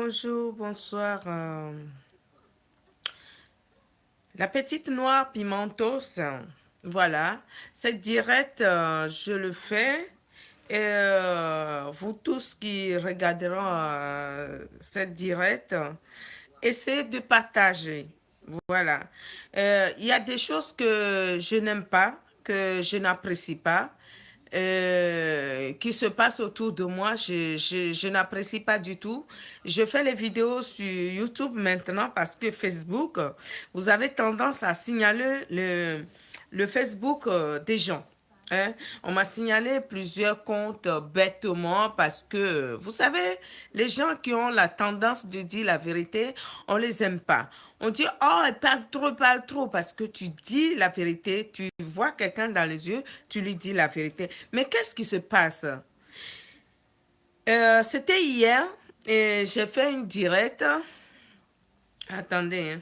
bonjour, bonsoir. La petite noire pimentos, voilà. Cette direct, je le fais. Et vous tous qui regarderont cette direct, essayez de partager. Voilà. Il y a des choses que je n'aime pas, que je n'apprécie pas, qui se passent autour de moi. Je n'apprécie pas du tout. Je fais les vidéos sur YouTube maintenant parce que Facebook, vous avez tendance à signaler le Facebook des gens. Hein. On m'a signalé plusieurs comptes bêtement parce que, vous savez, les gens qui ont la tendance de dire la vérité, on les aime pas. On dit, oh, elle parle trop, parce que tu dis la vérité, tu vois quelqu'un dans les yeux, tu lui dis la vérité. Mais qu'est-ce qui se passe? C'était hier et j'ai fait une directe. Attendez, hein.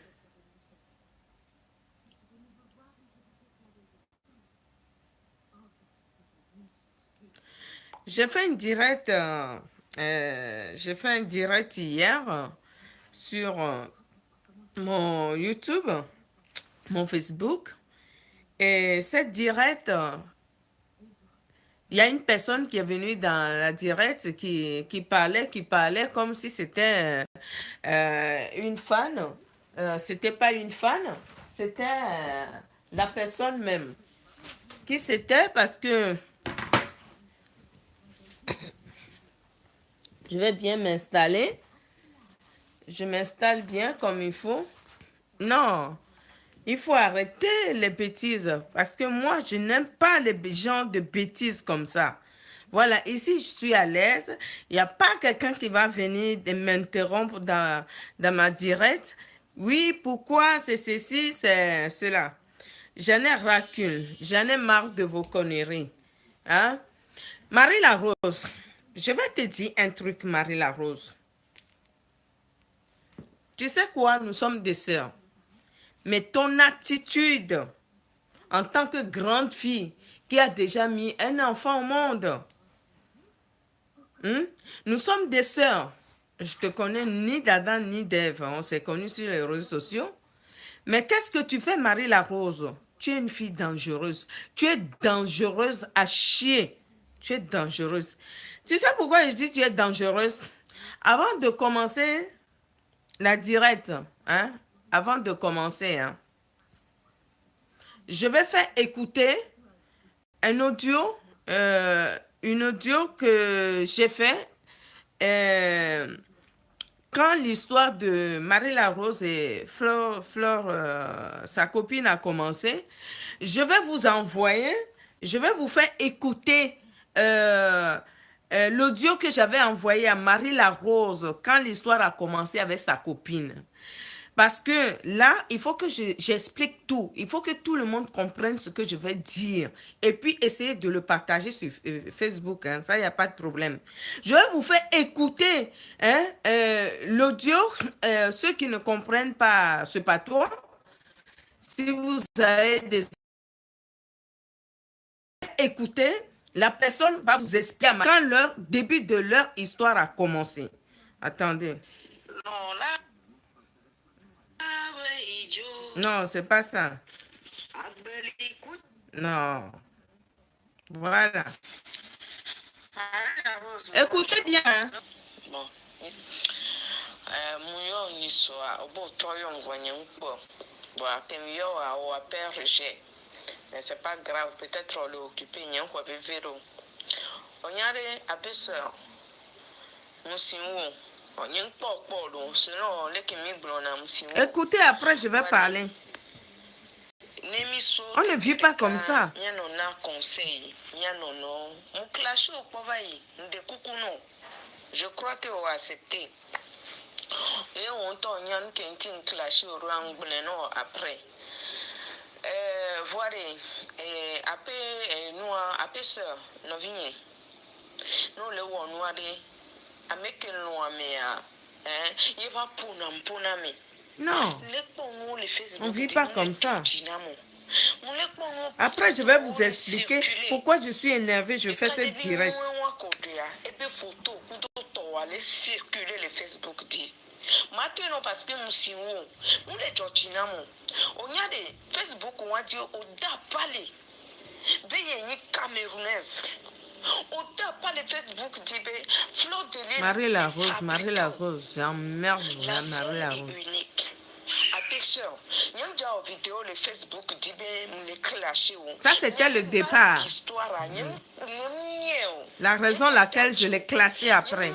J'ai fait une directe, j'ai fait un direct hier sur mon YouTube, mon Facebook. Et cette directe, il y a une personne qui est venue dans la directe qui parlait comme si c'était une fan. C'était pas une fan, c'était la personne même. Qui c'était parce que je vais bien m'installer. Je m'installe bien comme il faut. Non, il faut arrêter les bêtises parce que moi, je n'aime pas les gens de bêtises comme ça. Voilà, ici, je suis à l'aise. Il n'y a pas quelqu'un qui va venir m'interrompre dans ma directe. Oui, pourquoi c'est ceci, c'est cela. J'en ai racune. J'en ai marre de vos conneries. Hein? Marie Larose, je vais te dire un truc, Marie Larose. Tu sais quoi? Nous sommes des sœurs. Mais ton attitude en tant que grande fille qui a déjà mis un enfant au monde, nous sommes des sœurs. Je te connais ni d'Adam ni d'Ève. On s'est connus sur les réseaux sociaux. Mais qu'est-ce que tu fais, Marie Larose? Tu es une fille dangereuse. Tu es dangereuse à chier. Tu es dangereuse. Tu sais pourquoi je dis que tu es dangereuse? Avant de commencer la directe, hein? Avant de commencer, hein? Je vais faire écouter un audio, une audio que j'ai fait quand l'histoire de Marie Larose et Fleur, sa copine a commencé. Je vais vous envoyer, je vais vous faire écouter l'audio que j'avais envoyé à Marie Larose quand l'histoire a commencé avec sa copine. Parce que là, il faut que j'explique tout. Il faut que tout le monde comprenne ce que je vais dire. Et puis, essayer de le partager sur Facebook. Hein. Ça, il n'y a pas de problème. Je vais vous faire écouter hein, l'audio. Ceux qui ne comprennent pas ce patois, si vous avez des... Écoutez, la personne va vous expliquer quand le début de leur histoire a commencé. Attendez. Non, là... Non, c'est pas ça. Non. Voilà. Écoutez bien. Hein. Bon. Mais c'est pas grave, peut-être on l'occupe, il y a un peu de vélo. On y a des abaisseurs. Écoutez, après je vais parler. On ne vit pas comme ça. Je crois que vous acceptez. Et on t'en y a un clash au rang après. Voilà. Après, nous, après ça, nous venons. Nous le voyons noir. Non, on ne vit pas comme ça. Après, je vais vous expliquer pourquoi je suis énervée, je fais cette directe. on allait circuler le Facebook dit. Maintenant, parce que nous sommes, nous les Georgiens, on y a des Facebook, on a dit, on n'a pas les. Veillez Camerounaise. On n'a pas les Facebook dit, Fleur de l'île. Marie la Rose, j'emmerde Marie la Rose. Unique. Attention, il y a déjà une vidéo le Facebook dit, les clashés. Ça, c'était le départ. La raison laquelle je l'ai clashé après.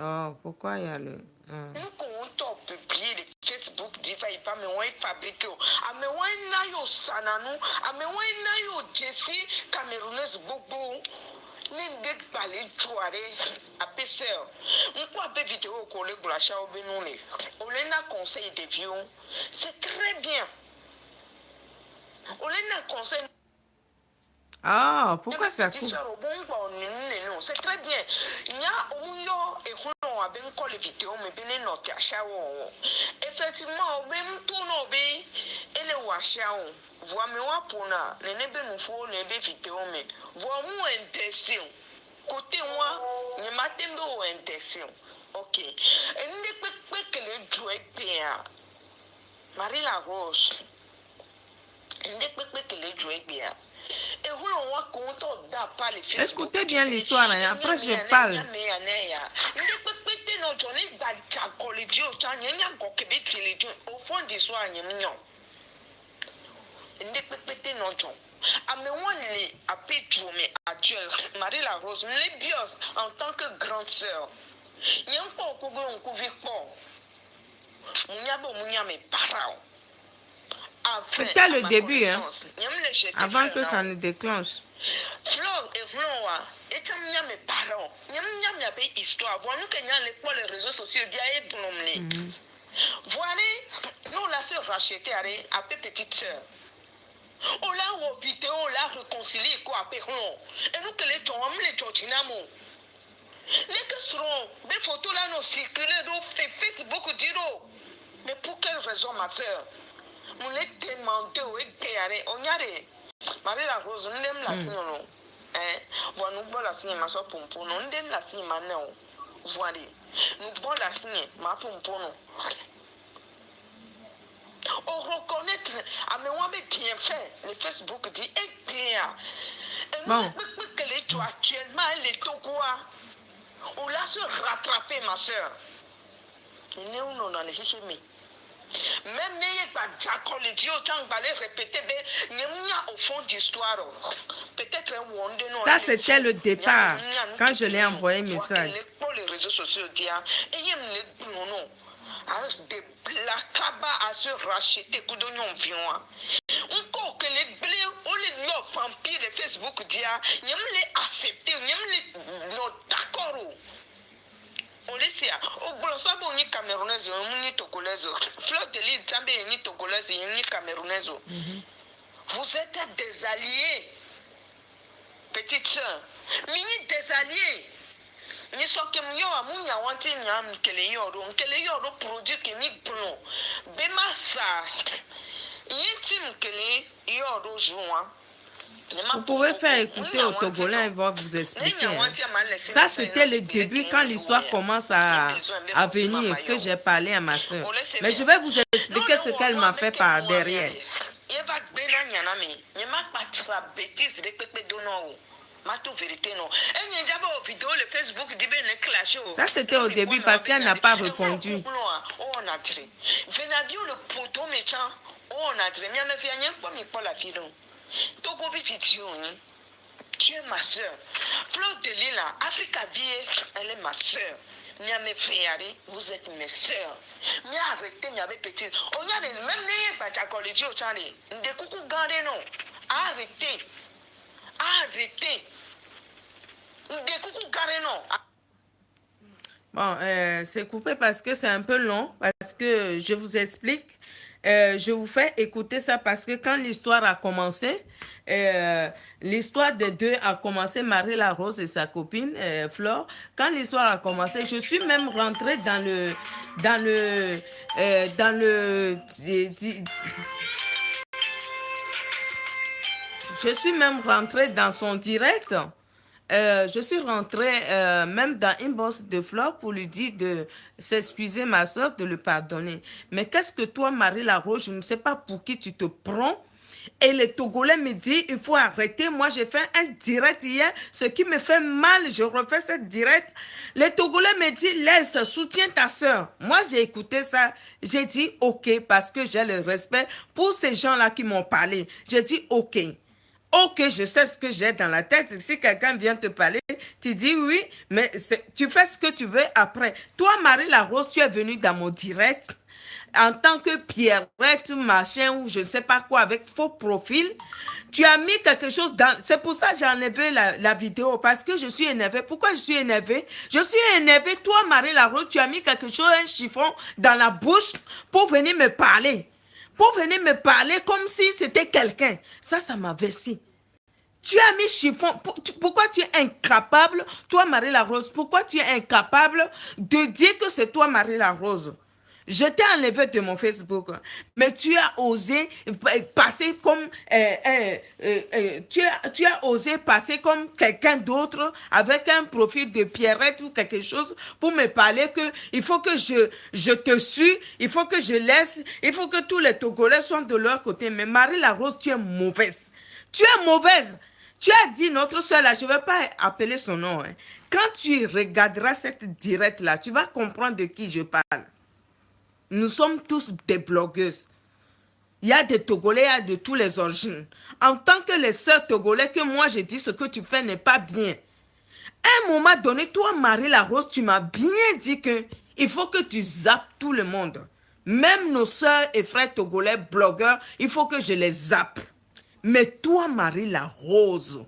Oh, pourquoi il y a le... Nous comptons publier le Facebook diva et pas mais on est fabriqué. Ah mais on est naïo sananou, ah mais on est naïo Jessie Camerounaise bobo. N'importe balé tuaré à PC. On peut appeler vidéo au collègue la chao benouné. On a conseil de vieux. C'est très bien. On a conseil. Ah, pourquoi ça coupe? C'est très bien. Il y a un vidéo, mais effectivement, même tout nos pays, et les wachao. Voix-moi pour na, ne be faut ne be vidéo, mais voix-moi intention. Côté moi, ne m'attendons intention. Ok. Et ne peut pas que les jouets bien. Marie la Rose. Ne peut pas que les jouets bien. Écoutez bien l'histoire, hein. Après je parle. Au fond d'histoire, Marie la Rose, les bios en tant que grande sœur. Il y a un peu de parents. C'était le début, hein, avant que ça ne déclenche. Fleur et Flora, et tu as mes parents, il y a une histoire. Voilà, nous qui les réseaux sociaux, il y a des voilà, nous la sœur rachetée à petite sœur. On l'a vidéo, on l'a réconcilié quoi avec nous. Et nous que les gens, les Georginamo. Les que seront des photos là, nous circuler, nous fait Facebook dire. Mais pour quelle raison, ma sœur? On est demandé au EPR, on y a des. Marie la Rose, on aime la signe, non? Voilà, nous bon la signe, ma soeur Pompon, on aime la signe, ma non. Voilà, nous bon la signe, ma Pompon. On reconnaît, mais on a bien fait. Le Facebook dit, eh bien. Et nous, que les gens actuellement, les Togois, on l'a se rattraper, ma soeur. Et nous, on a les chichimés. Même n'ayez pas d'accord, les dieux, tant que les répéter, il y a au fond d'histoire. Peut-être un wonder. Ça, c'était le départ, quand je l'ai envoyé un message. Les réseaux sociaux, et il y a des blacabas à se racheter, que d'oignons violents. Encore que les blés, on les vampires, les Facebook, il y a les accepter, il y a les d'accord. On le sait, au Bolsabo, on est camerounaise, on est togolaise. Fleur de l'île, També, on est togolaise, on est camerounaise. Vous êtes des alliés, petite soeur. Mais des alliés. Ni so que mio amunya wanti nyam kele yoro produit que mi blon. Bemasa. Yintim kele yoro joint. Vous pouvez faire écouter au Togolais, il va vous expliquer. Hein. Ça, c'était le début quand l'histoire commence à venir, que j'ai parlé à ma soeur. Mais je vais vous expliquer ce qu'elle m'a fait par derrière. Ça, c'était au début parce qu'elle n'a pas répondu. Tu es ma soeur. Fleur de Lila, Africa Vie, elle est ma soeur. Vous êtes mes soeurs. Mais arrêtez, il y avait petit. On y a des mêmes liens, pas de collège au Tchali. Des coucou gardés, non. Arrêtez. Arrêtez. Des coucou gardés, non. Bon, c'est coupé parce que c'est un peu long, parce que je vous explique. Je vous fais écouter ça parce que quand l'histoire a commencé, l'histoire des deux a commencé, Marie la Rose et sa copine Flore. Quand l'histoire a commencé, je suis même rentrée dans le, je suis même rentrée dans son direct. Je suis rentrée même dans inbox de Flore pour lui dire de s'excuser, ma soeur, de le pardonner. Mais qu'est-ce que toi, Marie Larose, je ne sais pas pour qui tu te prends. Et les Togolais me disent, il faut arrêter. Moi, j'ai fait un direct hier, ce qui me fait mal, je refais ce direct. Les Togolais me disent, laisse, soutiens ta soeur. Moi, j'ai écouté ça, j'ai dit, ok, parce que j'ai le respect pour ces gens-là qui m'ont parlé. J'ai dit, ok. Ok, je sais ce que j'ai dans la tête. Si quelqu'un vient te parler, tu dis oui, mais tu fais ce que tu veux après. Toi, Marie Larose, tu es venue dans mon direct en tant que Pierrette, machin, ou je ne sais pas quoi, avec faux profil. Tu as mis quelque chose dans... C'est pour ça que j'ai enlevé la vidéo, parce que je suis énervée. Pourquoi je suis énervée? Je suis énervée. Toi, Marie Larose, tu as mis quelque chose, un chiffon dans la bouche pour venir me parler. Pour venir me parler comme si c'était quelqu'un. Ça m'a vexé. Tu as mis chiffon. Pourquoi tu es incapable, toi Marie Larose, pourquoi tu es incapable de dire que c'est toi Marie Larose? Je t'ai enlevé de mon Facebook, mais tu as osé passer comme tu as osé passer comme quelqu'un d'autre avec un profil de Pierrette ou quelque chose pour me parler que il faut que je te suis, il faut que je laisse, il faut que tous les Togolais soient de leur côté. Mais Marie Larose, tu es mauvaise. Tu es mauvaise. Tu as dit notre soeur là, je ne vais pas appeler son nom. Hein. Quand tu regarderas cette direct là, tu vas comprendre de qui je parle. Nous sommes tous des blogueuses. Il y a des Togolais, il y a de tous les origines. En tant que les sœurs Togolais, que moi je dis ce que tu fais n'est pas bien. À un moment donné, toi Marie Larose, tu m'as bien dit que il faut que tu zappes tout le monde. Même nos sœurs et frères Togolais blogueurs, il faut que je les zappe. Mais toi Marie Larose,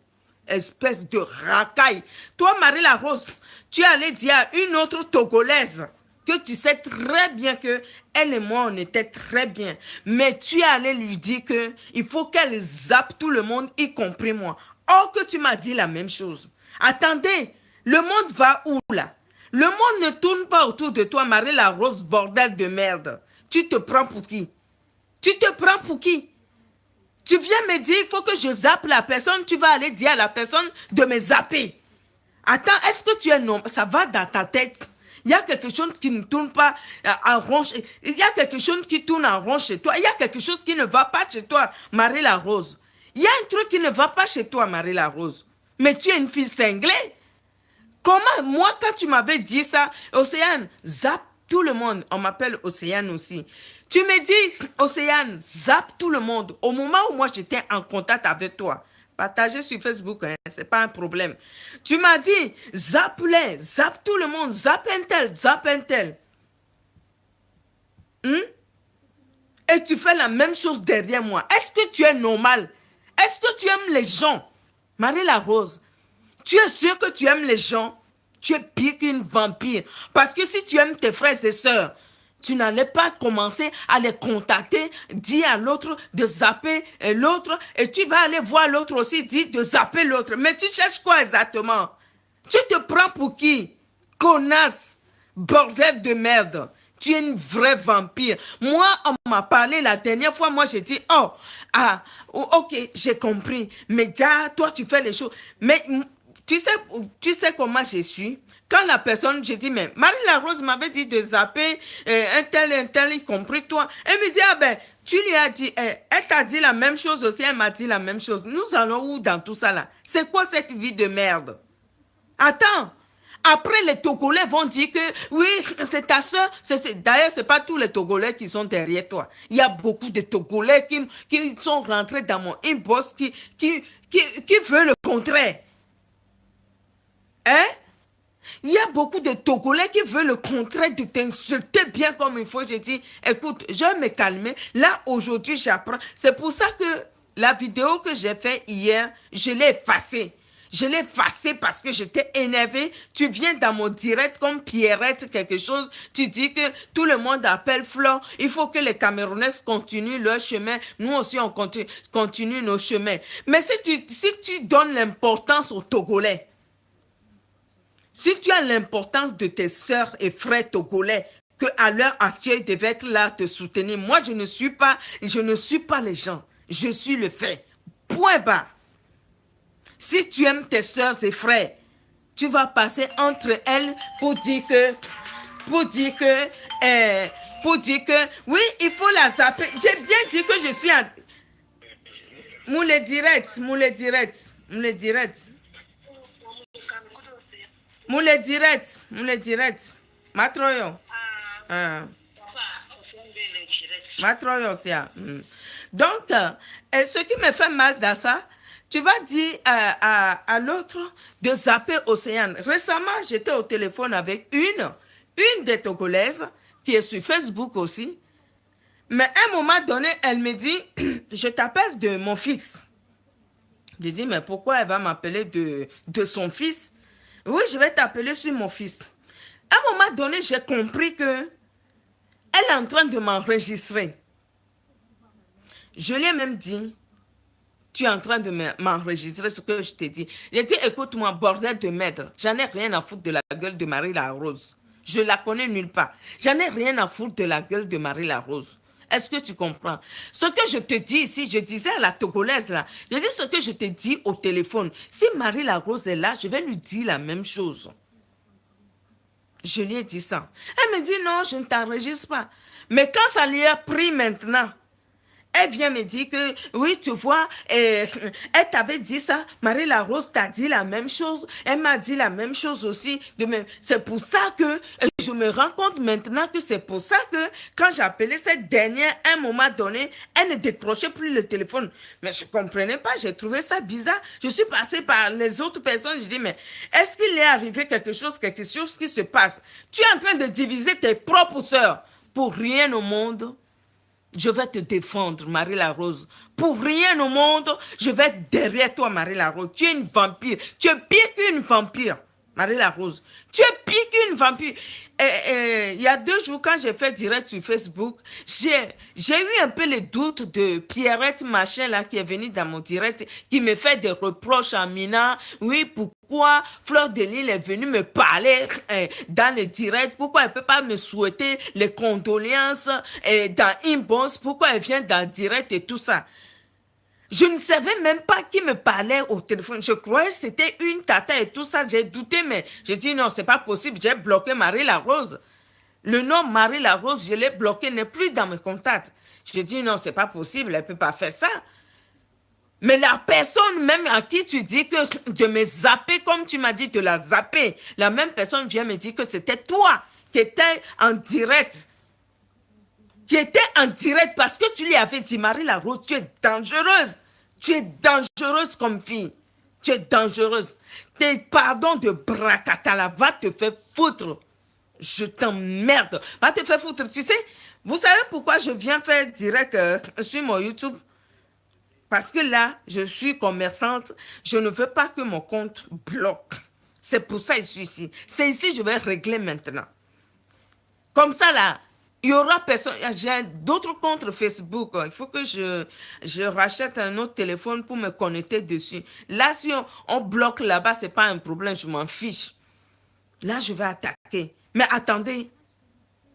espèce de racaille, toi Marie Larose, tu allais dire à une autre Togolaise que tu sais très bien que elle et moi, on était très bien. Mais tu allais lui dire que il faut qu'elle zappe tout le monde, y compris moi. Or que tu m'as dit la même chose. Attendez, le monde va où là? Le monde ne tourne pas autour de toi, Marie Larose, bordel de merde. Tu te prends pour qui? Tu te prends pour qui? Tu viens me dire, il faut que je zappe la personne, tu vas aller dire à la personne de me zapper. Attends, est-ce que tu es non? Ça va dans ta tête? Il y a quelque chose qui ne tourne pas en rond. Il y a quelque chose qui tourne en rond chez toi. Il y a quelque chose qui ne va pas chez toi, Marie Larose. Il y a un truc qui ne va pas chez toi, Marie Larose. Mais tu es une fille cinglée. Comment, moi, quand tu m'avais dit ça, Océane, zappe tout le monde. On m'appelle Océane aussi. Tu me dis, Océane, zappe tout le monde. Au moment où moi, j'étais en contact avec toi, partagez sur Facebook, hein, c'est pas un problème. Tu m'as dit, zappe-les, zappe tout le monde, zappe un tel, zappe un tel. Et tu fais la même chose derrière moi. Est-ce que tu es normal? Est-ce que tu aimes les gens? Marie Larose, tu es sûr que tu aimes les gens? Tu es pire qu'une vampire. Parce que si tu aimes tes frères et sœurs, tu n'allais pas commencer à les contacter, dire à l'autre de zapper l'autre, et tu vas aller voir l'autre aussi, dire de zapper l'autre. Mais tu cherches quoi exactement? Tu te prends pour qui? Connasse, bordel de merde. Tu es une vraie vampire. Moi, on m'a parlé la dernière fois, moi j'ai dit, ok, j'ai compris. Mais déjà, toi tu fais les choses. Mais tu sais comment je suis? Quand la personne, j'ai dit, mais Marie Larose m'avait dit de zapper un tel, y compris toi. Elle me dit, ah ben, tu lui as dit, elle t'a dit la même chose aussi, elle m'a dit la même chose. Nous allons où dans tout ça là? C'est quoi cette vie de merde? Attends, après les Togolais vont dire que, oui, c'est ta soeur. D'ailleurs, ce n'est pas tous les Togolais qui sont derrière toi. Il y a beaucoup de Togolais qui sont rentrés dans mon inbox, qui veulent le contraire. Hein? Il y a beaucoup de Togolais qui veulent le contraire de t'insulter bien comme il faut. J'ai dit, écoute, je vais me calmer. Là, aujourd'hui, j'apprends. C'est pour ça que la vidéo que j'ai faite hier, je l'ai effacée. Je l'ai effacé parce que j'étais énervée. Tu viens dans mon direct comme Pierrette, quelque chose. Tu dis que tout le monde appelle Flore. Il faut que les Camerounaises continuent leur chemin. Nous aussi, on continue nos chemins. Mais si tu donnes l'importance aux Togolais, si tu as l'importance de tes sœurs et frères togolais, qu'à l'heure actuelle, ils devaient être là te soutenir. Moi, je ne suis pas les gens. Je suis le fait. Point barre. Si tu aimes tes sœurs et frères, tu vas passer entre elles pour dire que, oui, il faut la zapper. J'ai bien dit que je suis en... Moulé direct. Matroyo. Matroyo, donc, ce qui me fait mal dans ça, tu vas dire à l'autre de zapper Océane. Récemment, j'étais au téléphone avec une des Togolaises qui est sur Facebook aussi. Mais à un moment donné, elle me dit, je t'appelle de mon fils. Je dis, mais pourquoi elle va m'appeler de son fils? Oui, je vais t'appeler sur mon fils. À un moment donné, j'ai compris que elle est en train de m'enregistrer. Je lui ai même dit, tu es en train de m'enregistrer ce que je t'ai dit. J'ai dit, écoute-moi, bordel de merde, j'en ai rien à foutre de la gueule de Marie la Rose. Je la connais nulle part. J'en ai rien à foutre de la gueule de Marie la Rose. Est-ce que tu comprends? Ce que je te dis ici, je disais à la Togolaise là, je dis ce que je te dis au téléphone. Si Marie la Rose est là, je vais lui dire la même chose. Je lui ai dit ça. Elle me dit non, je ne t'enregistre pas. Mais quand ça lui a pris maintenant, elle vient me dire que, oui, tu vois, elle t'avait dit ça, Marie la Rose t'a dit la même chose, elle m'a dit la même chose aussi. C'est pour ça que je me rends compte maintenant que c'est pour ça que quand j'appelais cette dernière, à un moment donné, elle ne décrochait plus le téléphone. Mais je ne comprenais pas, j'ai trouvé ça bizarre. Je suis passée par les autres personnes, je dis, mais est-ce qu'il est arrivé quelque chose qui se passe? Tu es en train de diviser tes propres sœurs pour rien au monde. Je vais te défendre, Marie la Rose. Pour rien au monde, je vais être derrière toi, Marie la Rose. Tu es une vampire. Tu es pire qu'une vampire, Marie la Rose. Tu es pire qu'une vampire. Il y a 2 jours, quand j'ai fait direct sur Facebook, j'ai eu un peu les doutes de Pierrette machin là qui est venue dans mon direct, qui me fait des reproches à Mina. Oui, pourquoi Fleur de Lys est venue me parler dans le direct? Pourquoi elle ne peut pas me souhaiter les condoléances dans Inbox? Pourquoi elle vient dans le direct et tout ça? Je ne savais même pas qui me parlait au téléphone. Je croyais que c'était une tata et tout ça. J'ai douté, mais j'ai dit non, c'est pas possible. J'ai bloqué Marie la Rose. Le nom Marie la Rose, je l'ai bloqué, n'est plus dans mes contacts. J'ai dit non, c'est pas possible, elle ne peut pas faire ça. Mais la personne même à qui tu dis que de me zapper, comme tu m'as dit de la zapper, la même personne vient me dire que c'était toi qui étais en direct. Qui était en direct parce que tu lui avais dit, Marie la Rose, tu es dangereuse. Tu es dangereuse comme fille. Tu es dangereuse. Tes pardons de Bracatala va te faire foutre. Je t'emmerde. Va te faire foutre. Tu sais, vous savez pourquoi je viens faire direct sur mon YouTube? Parce que là, je suis commerçante. Je ne veux pas que mon compte bloque. C'est pour ça que je suis ici. C'est ici que je vais régler maintenant. Comme ça, là, il y aura personne. J'ai d'autres comptes Facebook. Il faut que je rachète un autre téléphone pour me connecter dessus. Là, si on bloque là-bas, ce n'est pas un problème. Je m'en fiche. Là, je vais attaquer. Mais attendez.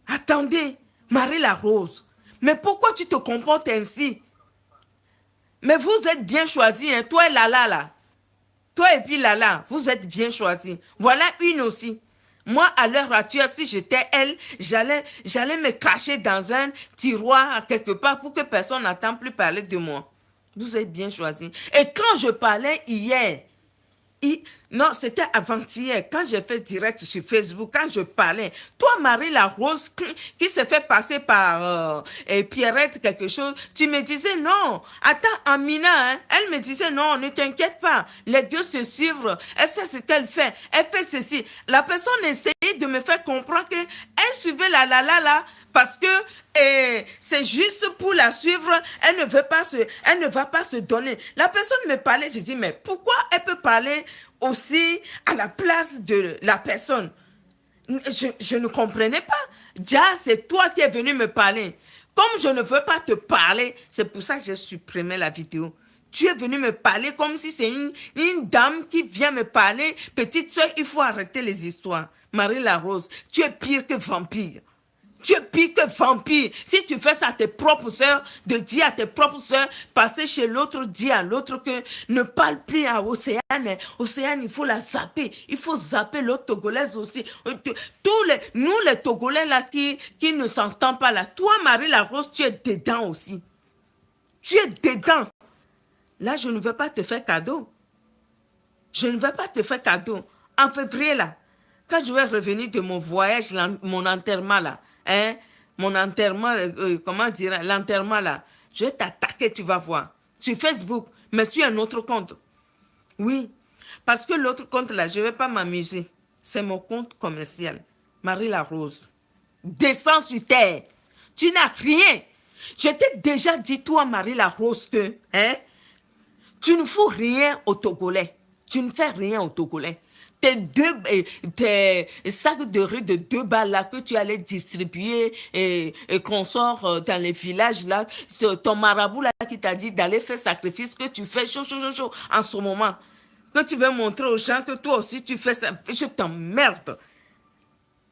Attendez. Marie la Rose. Mais pourquoi tu te comportes ainsi? Mais vous êtes bien choisis. Hein? Toi et Lala, là. Toi et puis Lala, vous êtes bien choisis. Voilà une aussi. Moi, à l'heure actuelle, si j'étais elle, j'allais me cacher dans un tiroir quelque part pour que personne n'entend plus parler de moi. Vous êtes bien choisis. Et quand je parlais hier, non, c'était avant-hier, quand j'ai fait direct sur Facebook, quand je parlais, toi, Marie la Rose, qui s'est fait passer par Pierrette quelque chose, tu me disais non. Attends, Amina, hein, elle me disait non, ne t'inquiète pas, les deux se suivent, elle sait ce qu'elle fait ceci. La personne essayait de me faire comprendre qu'elle suivait la, parce que c'est juste pour la suivre, elle ne va pas se donner. La personne me parlait, je dis, mais pourquoi elle peut parler aussi à la place de la personne. Je ne comprenais pas. Déjà, c'est toi qui es venu me parler. Comme je ne veux pas te parler, c'est pour ça que j'ai supprimé la vidéo. Tu es venu me parler comme si c'est une dame qui vient me parler. Petite soeur, il faut arrêter les histoires. Marie Larose, tu es pire que vampire. Tu es pire que vampire. Si tu fais ça à tes propres sœurs, de dire à tes propres sœurs, passer chez l'autre, dire à l'autre que ne parle plus à Océane. Océane, il faut la zapper. Il faut zapper l'autre Togolaise aussi. Nous, les Togolais là qui ne s'entendent pas là. Toi, Marie Larose, tu es dedans aussi. Tu es dedans. Là, je ne veux pas te faire cadeau. Je ne veux pas te faire cadeau. En février, là, quand je vais revenir de mon voyage, mon enterrement, là, hein, mon enterrement, comment dire, l'enterrement, là, je vais t'attaquer, tu vas voir. Sur Facebook, mais sur un autre compte. Oui, parce que l'autre compte, là, je ne vais pas m'amuser. C'est mon compte commercial. Marie Larose. Descends sur terre. Tu n'as rien. Je t'ai déjà dit, toi, Marie Larose, que, hein, tu ne fous rien aux Togolais. Tu ne fais rien aux Togolais. Tes sacs de riz de 2 balles là que tu allais distribuer et qu'on sort dans les villages là, c'est ton marabout là qui t'a dit d'aller faire sacrifice, que tu fais chaud en ce moment. Que tu veux montrer aux gens que toi aussi tu fais ça. Je t'emmerde.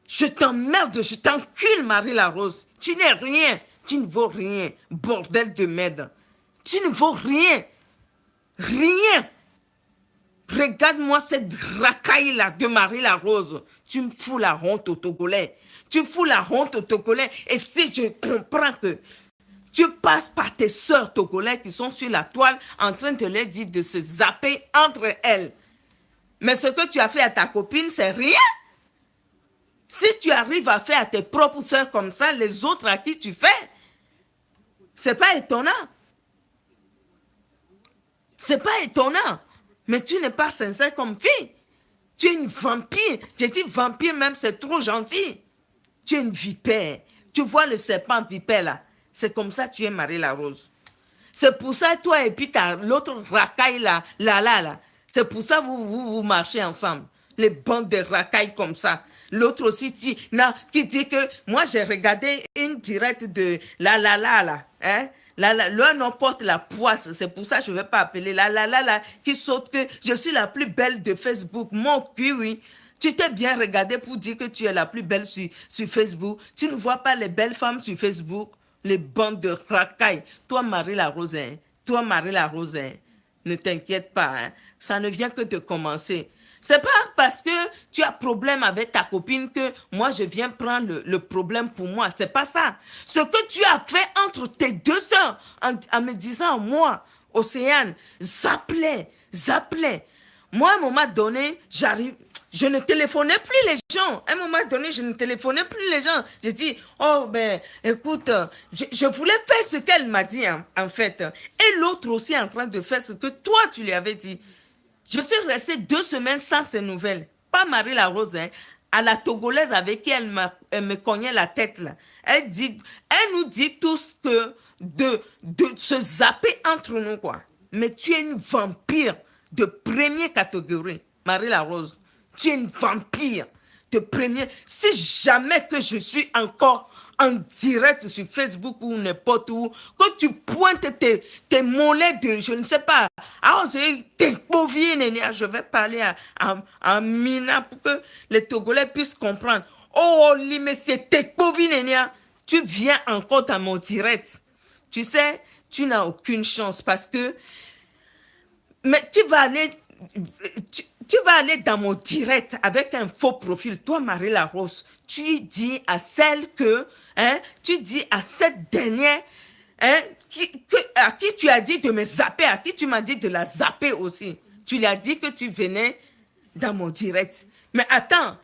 Je t'emmerde, je t'encule, Marie Larose. Tu n'es rien. Tu ne vaux rien. Bordel de merde. Tu ne vaux rien. Rien. Regarde-moi cette racaille-là de Marie Larose. Tu me fous la honte au Togolais. Tu fous la honte au Togolais. Et si je comprends que tu passes par tes sœurs togolais qui sont sur la toile en train de leur dire de se zapper entre elles. Mais ce que tu as fait à ta copine, c'est rien. Si tu arrives à faire à tes propres sœurs comme ça, les autres à qui tu fais, c'est pas étonnant. C'est pas étonnant. Mais tu n'es pas sincère comme fille. Tu es une vampire. J'ai dit vampire même, c'est trop gentil. Tu es une vipère. Tu vois le serpent vipère là. C'est comme ça que tu es Marie Larose. C'est pour ça toi et puis l'autre racaille là. C'est pour ça que vous marchez ensemble. Les bandes de racailles comme ça. L'autre aussi qui dit que moi j'ai regardé une directe de là. Hein? L'un nom porte la poisse, c'est pour ça que je ne vais pas appeler là, qui saute que je suis la plus belle de Facebook. Mon cul, oui. Tu t'es bien regardé pour dire que tu es la plus belle sur Facebook. Tu ne vois pas les belles femmes sur Facebook, les bandes de racailles. Toi, Marie Larose, ne t'inquiète pas, hein. Ça ne vient que de commencer. C'est pas parce que tu as problème avec ta copine que moi je viens prendre le problème pour moi. C'est pas ça. Ce que tu as fait entre tes deux sœurs en me disant, moi, Océane, zappe-les. Moi, à un moment donné, je ne téléphonais plus les gens. À un moment donné, je ne téléphonais plus les gens. Je dis, oh ben, écoute, je voulais faire ce qu'elle m'a dit en fait. Et l'autre aussi en train de faire ce que toi tu lui avais dit. Je suis restée 2 semaines sans ces nouvelles. Pas Marie Larose, hein, à la Togolaise avec qui elle me cognait la tête là. Elle nous dit tous que de se zapper entre nous quoi. Mais tu es une vampire de première catégorie, Marie Larose. Tu es une vampire de première. Si jamais que je suis encore en direct sur Facebook ou n'importe où, que tu pointes tes mollets de, je ne sais pas, tes pauvres, je vais parler à Mina pour que les Togolais puissent comprendre. Oh, mais c'est tes pauvres, tu viens encore dans mon direct. Tu sais, tu n'as aucune chance parce que, mais tu vas aller dans mon direct avec un faux profil. Toi, Marie Larose, tu dis à celle que, hein, tu dis à cette dernière, hein, à qui tu as dit de me zapper, à qui tu m'as dit de la zapper aussi. Tu lui as dit que tu venais dans mon direct. Mais attends,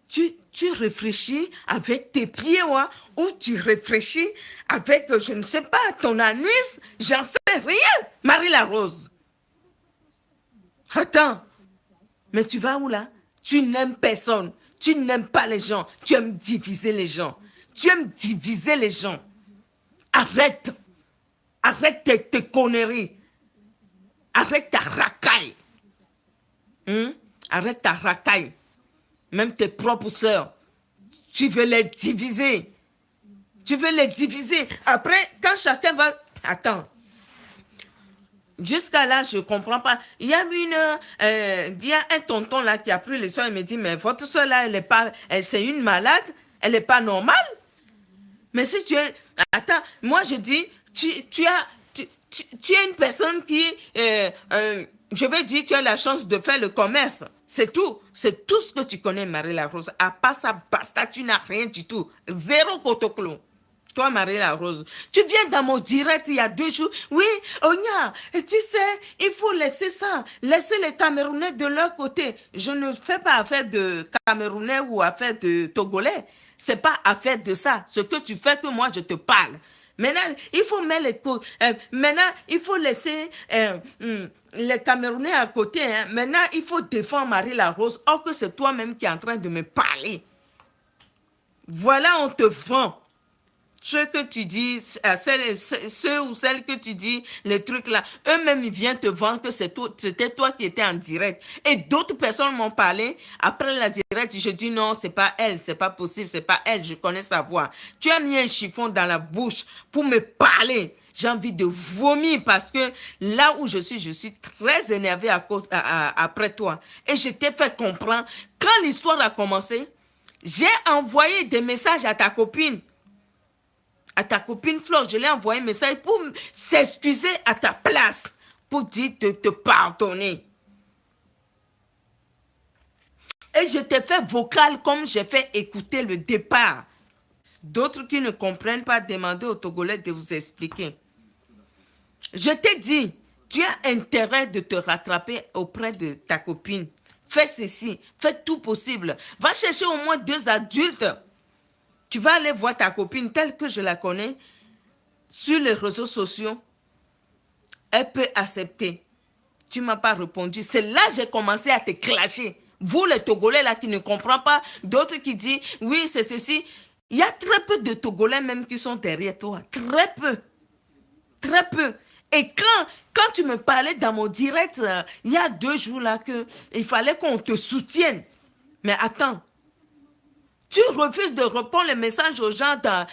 tu réfléchis avec tes pieds, ouais, ou tu réfléchis avec, je ne sais pas, ton anus, j'en sais rien, Marie Larose. Attends. Mais tu vas où là? Tu n'aimes personne. Tu n'aimes pas les gens. Tu aimes diviser les gens. Arrête. Arrête tes conneries. Arrête ta racaille. Arrête ta racaille. Même tes propres sœurs. Tu veux les diviser. Tu veux les diviser. Après, quand chacun va... Attends. Jusqu'à là, je ne comprends pas. Il y a un tonton là qui a pris les soins et me dit, mais votre soeur là, c'est une malade, elle n'est pas normale. Mais si tu es... Attends, moi je dis, tu es une personne qui, je vais dire, tu as la chance de faire le commerce. C'est tout. C'est tout ce que tu connais, Marie-La-Rose. À part ça, basta, tu n'as rien du tout. Zéro cotoclo. Toi, Marie-La-Rose, tu viens dans mon direct il y a 2 jours. Oui, Onya, tu sais, il faut laisser ça. Laisser les Camerounais de leur côté. Je ne fais pas affaire de Camerounais ou affaire de Togolais. C'est pas affaire de ça. Ce que tu fais que moi, je te parle. Maintenant, il faut mettre maintenant, il faut laisser les Camerounais à côté. Hein. Maintenant, il faut défendre Marie-La-Rose. Or que c'est toi-même qui es en train de me parler. Voilà, on te vend. Ce que tu dis, ceux ou celles que tu dis, les trucs là, eux-mêmes, ils viennent te vendre que c'était toi qui étais en direct. Et d'autres personnes m'ont parlé. Après la direct, je dis non, c'est pas elle, c'est pas possible, c'est pas elle, je connais sa voix. Tu as mis un chiffon dans la bouche pour me parler. J'ai envie de vomir parce que là où je suis très énervée après toi. Et je t'ai fait comprendre, quand l'histoire a commencé, j'ai envoyé des messages à ta copine. À ta copine Flore, je lui ai envoyé un message pour s'excuser à ta place, pour dire de te pardonner. Et je t'ai fait vocal comme j'ai fait écouter le départ. D'autres qui ne comprennent pas, demandez aux Togolais de vous expliquer. Je t'ai dit, tu as intérêt de te rattraper auprès de ta copine. Fais ceci, fais tout possible. Va chercher au moins 2 adultes. Tu vas aller voir ta copine telle que je la connais sur les réseaux sociaux. Elle peut accepter. Tu ne m'as pas répondu. C'est là que j'ai commencé à te clasher. Vous, les Togolais là qui ne comprennent pas, d'autres qui disent, oui, c'est ceci. Il y a très peu de Togolais même qui sont derrière toi. Très peu. Très peu. Et quand tu me parlais dans mon direct, il y a 2 jours là, il fallait qu'on te soutienne. Mais attends. Tu refuses de répondre les messages aux gens dans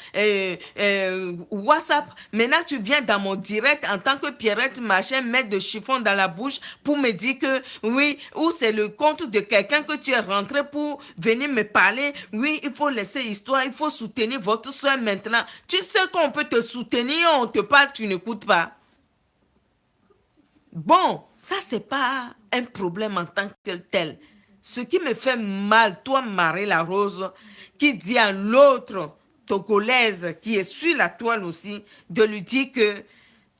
WhatsApp. Maintenant, tu viens dans mon direct en tant que Pierrette machin, mettre de chiffon dans la bouche pour me dire que oui, ou c'est le compte de quelqu'un que tu es rentré pour venir me parler. Oui, il faut laisser histoire, il faut soutenir votre soeur maintenant. Tu sais qu'on peut te soutenir, on te parle, tu n'écoutes pas. Bon, ça, c'est pas un problème en tant que tel. Ce qui me fait mal, toi, Marie-La-Rose, qui dit à l'autre Togolaise qui est sur la toile aussi, de lui dire que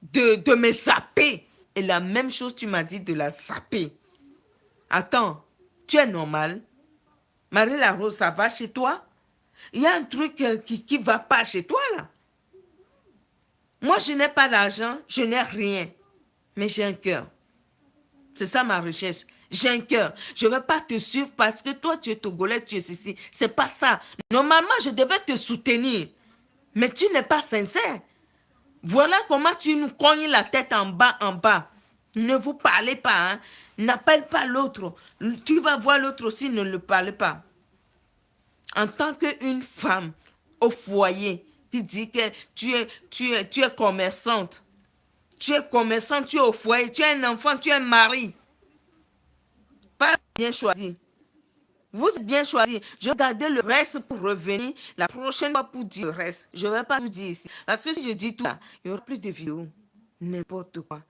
de me saper. Et la même chose, tu m'as dit de la saper. Attends, tu es normal? Marie-La-Rose, ça va chez toi? Il y a un truc qui ne va pas chez toi, là. Moi, je n'ai pas d'argent, je n'ai rien. Mais j'ai un cœur. C'est ça ma richesse. J'ai un cœur. Je ne vais pas te suivre parce que toi, tu es Togolais, tu es ceci. C'est pas ça. Normalement, je devais te soutenir. Mais tu n'es pas sincère. Voilà comment tu nous cognes la tête en bas, en bas. Ne vous parlez pas. Hein. N'appelle pas l'autre. Tu vas voir l'autre aussi, ne le parle pas. En tant qu'une femme au foyer, qui dit que tu es commerçante. Tu es commerçante, tu es au foyer, tu es un enfant, tu es un mari. Pas bien choisi. Vous êtes bien choisi. Je vais garder le reste pour revenir la prochaine fois pour dire le reste. Je ne vais pas vous dire ici. Parce que si je dis tout ça, il n'y aura plus de vidéos. N'importe quoi.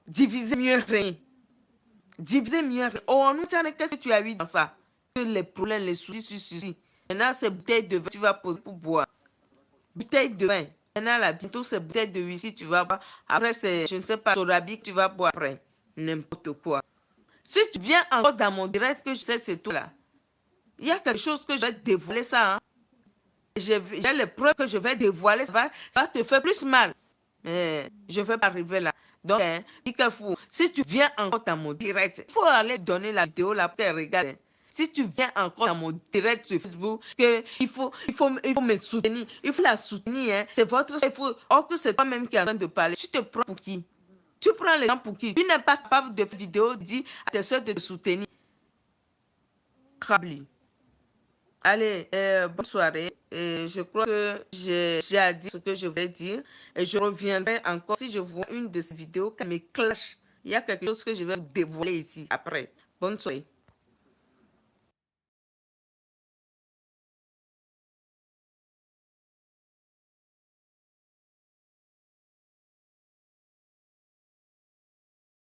Diviser mieux rien. Diviser mieux rien. Oh, nous, qu'est-ce que tu as vu dans ça? Les problèmes, les soucis. Maintenant, c'est bouteille de vin, tu vas poser pour boire. Bouteille de vin. Maintenant, là, bientôt, c'est bouteille de whisky, tu vas boire. Après, c'est, je ne sais pas, sorabi que tu vas boire après. N'importe quoi. Si tu viens encore dans mon direct, que je sais, c'est tout là. Il y a quelque chose que je vais dévoiler ça. Hein. J'ai les preuves que je vais dévoiler, ça va te faire plus mal. Mais je ne vais pas arriver là. Donc, hein, si tu viens encore dans mon direct, il faut aller donner la vidéo là pour te regarder. Si tu viens encore dans mon direct sur Facebook, qu'il faut me soutenir, il faut la soutenir, hein. C'est votre... Or que c'est toi-même qui es en train de parler. Tu te prends pour qui? Tu prends les gens pour qui? Tu n'es pas capable de faire vidéo, dire à tes soeurs de te soutenir. Crably. Allez, bonne soirée. Et je crois que j'ai à dire ce que je voulais dire. Et je reviendrai encore si je vois une de ces vidéos qui me clash. Il y a quelque chose que je vais vous dévoiler ici après. Bonne soirée.